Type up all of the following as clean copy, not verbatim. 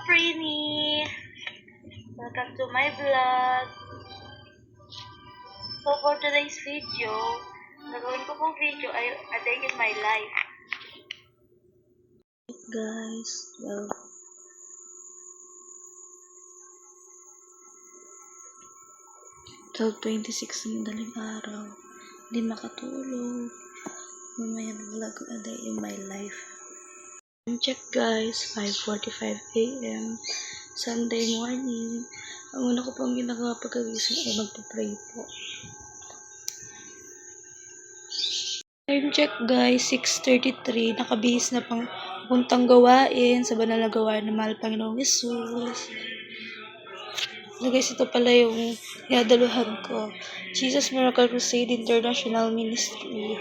Prini! Welcome to my vlog. So for today's video, nagawin ko pong video ay a day in my life. Guys, well, 12:26 ng madaling araw. Hindi makatulog. Mamaya vlog ko a day in my life. Check guys, 5:45 AM, Sunday morning. Ang una ko pang ginagawa pagkagising ay magpa-pray po. Time check guys, 6:33. Nakabihis na pang puntang gawain sa banal na gawain ng mahal Panginoong Jesus. So guys, ito pala yung dinadaluhan ko. Jesus Miracle Crusade International Ministry.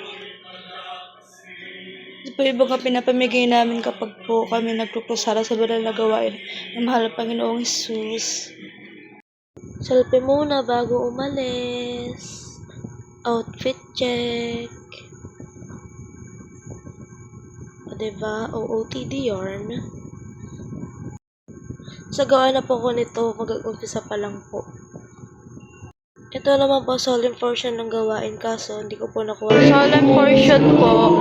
Ito po yung mga pinapamigay namin kapag po kami nagkukusara sa banal na gawain ng mahal Panginoong Jesus. Selfie muna bago umalis. Outfit check. O diba? OOTD yarn. Sa gawa na po ko nito, mag-umpisa pa lang po. Ito naman po, solemn portion ng gawain, kaso hindi ko po nakuha. Solemn portion po.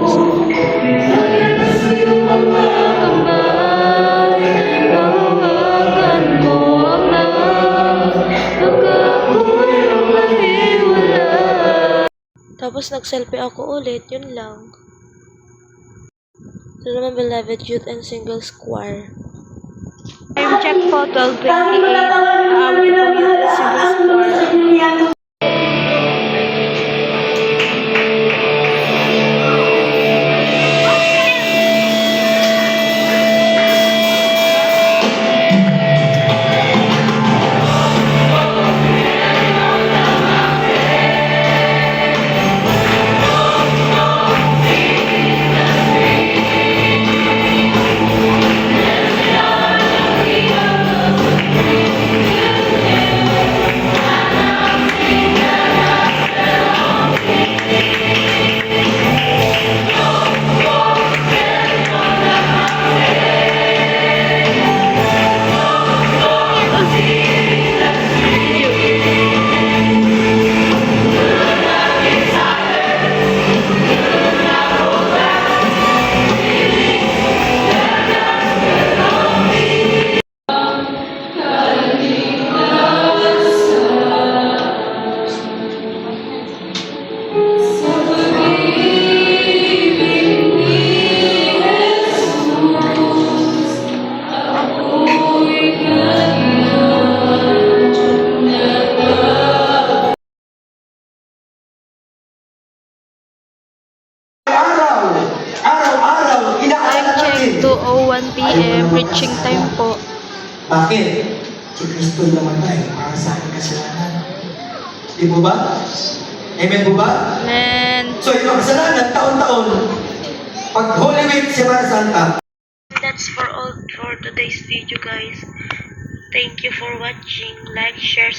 Tapos nag-selfie ako ulit, yun lang. Ito naman, Beloved Youth and Singles Choir. Time check po, 12:28. Ito po Youth and Singles Choir. Time check, 2:01 PM, preaching time po. Bakit? Si Kristo namatay para sa aking kasalanan. Di po ba? Amen po ba? Amen. So, yung kasalanan, taon-taon, pag Holy Week, Semana Santa. That's for all for today's video, guys. Thank you for watching. Like, share,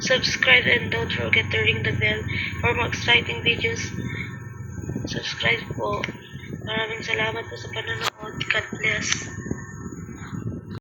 subscribe, and don't forget to ring the bell for more exciting videos. Subscribe po. Maraming salamat po sa panonood. God bless.